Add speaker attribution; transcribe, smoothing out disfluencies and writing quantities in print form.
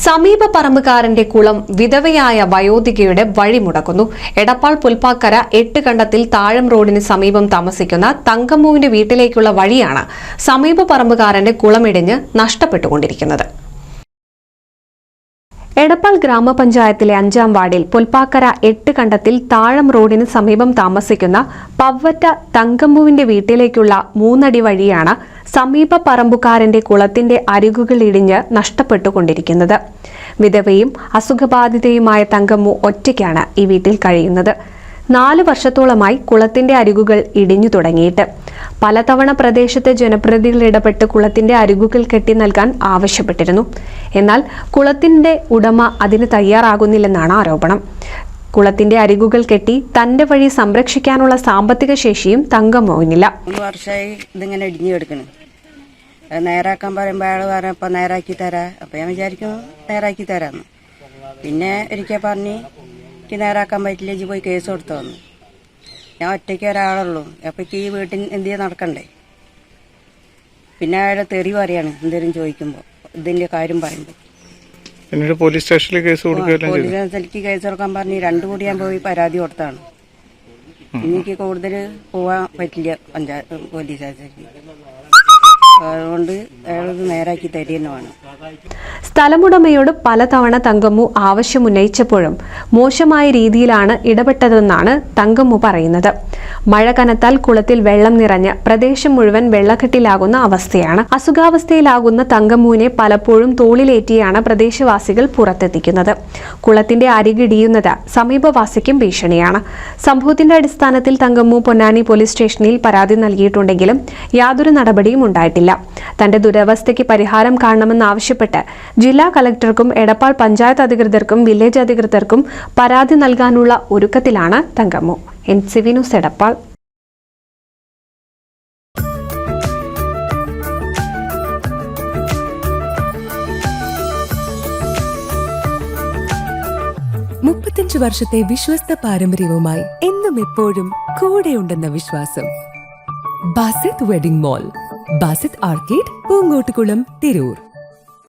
Speaker 1: സമീപ പറമ്പുകാരന്റെ കുളം വിധവയായ വയോധികയുടെ വഴിമുടക്കുന്നു. എടപ്പാൾ പുൽപ്പാക്കര 8 കണ്ടത്തിൽ താഴം റോഡിന് സമീപം താമസിക്കുന്ന തങ്കമ്മുവിന്റെ വീട്ടിലേക്കുള്ള വഴിയാണ് സമീപ പറമ്പുകാരന്റെ കുളമിടിഞ്ഞ് നഷ്ടപ്പെട്ടുകൊണ്ടിരിക്കുന്നത്. എടപ്പാൾ ഗ്രാമപഞ്ചായത്തിലെ 5-ാം വാർഡിൽ പുൽപ്പാക്കര 8 കണ്ടത്തിൽ താഴം റോഡിന് സമീപം താമസിക്കുന്ന പവ്വറ്റ തങ്കമ്മുവിന്റെ വീട്ടിലേക്കുള്ള 3 അടി വഴിയാണ് സമീപ പറമ്പുകാരന്റെ കുളത്തിന്റെ അരികുകൾ ഇടിഞ്ഞ് നഷ്ടപ്പെട്ടുകൊണ്ടിരിക്കുന്നത്. വിധവയും അസുഖബാധിതയുമായ തങ്കമ്മു ഒറ്റയ്ക്കാണ് ഈ വീട്ടിൽ കഴിയുന്നത്. 4 വർഷത്തോളമായി കുളത്തിന്റെ അരികുകൾ ഇടിഞ്ഞു തുടങ്ങിയിട്ട്. പലതവണ പ്രദേശത്തെ ജനപ്രതിനിധികൾ ഇടപെട്ട് കുളത്തിന്റെ അരികുകൾ കെട്ടി നൽകാൻ ആവശ്യപ്പെട്ടിരുന്നു. എന്നാൽ കുളത്തിന്റെ ഉടമ അതിന് തയ്യാറാകുന്നില്ലെന്നാണ് ആരോപണം. കുളത്തിന്റെ അരികുകൾ കെട്ടി തന്റെ വഴി സംരക്ഷിക്കാനുള്ള സാമ്പത്തിക ശേഷിയും തങ്കമ്മുവിനില്ല.
Speaker 2: 3 വർഷമായി ഇതിങ്ങനെ ഇടിഞ്ഞു കിടക്കണം. നേരാക്കാൻ പറയുമ്പോൾ അയാൾ പറഞ്ഞപ്പോൾ നേരാക്കി തരാം. അപ്പം ഞാൻ വിചാരിക്കും നേരാക്കി തരാമെന്ന്. പിന്നെ ഒരിക്കൽ പറഞ്ഞ് എനിക്ക് നേരാക്കാൻ പറ്റില്ല, ഇജ്ജ് പോയി കേസ് കൊടുത്തു വന്നു. ഞാൻ ഒറ്റയ്ക്ക് ഒരാളുള്ളൂ. അപ്പം ഈ വീട്ടിൽ എന്ത് നടക്കണ്ടേ? പിന്നെ അയാളെ തെറി പറയാണ് എന്തെങ്കിലും ചോദിക്കുമ്പോൾ, ഇതിന്റെ കാര്യം പറയുമ്പോൾ.
Speaker 3: പോലീസ് സ്റ്റേഷനിൽ കേസ്
Speaker 2: കൊടുക്കാൻ പറഞ്ഞ് 2 കൂടി ഞാൻ പോയി പരാതി കൊടുത്താണ്. എനിക്ക് കൂടുതൽ പോവാൻ പറ്റില്ല പോലീസ് സ്റ്റേഷനിൽ. അതുകൊണ്ട് അയാളത് നേരാക്കി തരുന്നതാണ്.
Speaker 1: സ്ഥലമുടമയോട് പലതവണ തങ്കമ്മു ആവശ്യമുന്നയിച്ചപ്പോഴും മോശമായ രീതിയിലാണ് ഇടപെട്ടതെന്നാണ് തങ്കമ്മു പറയുന്നത്. മഴ കനത്താൽ കുളത്തിൽ വെള്ളം നിറഞ്ഞ് പ്രദേശം മുഴുവൻ വെള്ളക്കെട്ടിലാകുന്ന അവസ്ഥയാണ്. അസുഖാവസ്ഥയിലാകുന്ന തങ്കമ്മുവിനെ പലപ്പോഴും തോളിലേറ്റിയാണ് പ്രദേശവാസികൾ പുറത്തെത്തിക്കുന്നത്. കുളത്തിന്റെ അരികിടിയുന്നത് സമീപവാസിക്കും ഭീഷണിയാണ്. സംഭവത്തിന്റെ അടിസ്ഥാനത്തിൽ തങ്കമ്മു പൊന്നാനി പോലീസ് സ്റ്റേഷനിൽ പരാതി നൽകിയിട്ടുണ്ടെങ്കിലും യാതൊരു നടപടിയും ഉണ്ടായിട്ടില്ല. തന്റെ ദുരവസ്ഥയ്ക്ക് പരിഹാരം കാണണമെന്നാവശ്യപ്പെട്ട് ജില്ലാ കളക്ടർക്കും എടപ്പാൾ പഞ്ചായത്ത് അധികൃതർക്കും വില്ലേജ് അധികൃതർക്കും പരാതി നൽകാനുള്ള ഒരുക്കത്തിലാണ് തങ്കമ്മു. NCV news Edappal.
Speaker 4: വർഷത്തെ വിശ്വസ്ത പാരമ്പര്യവുമായി എന്നും എപ്പോഴും കൂടെയുണ്ടെന്ന വിശ്വാസം. Basith wedding mall, Basith arcade, Poongottukulam, Tirur.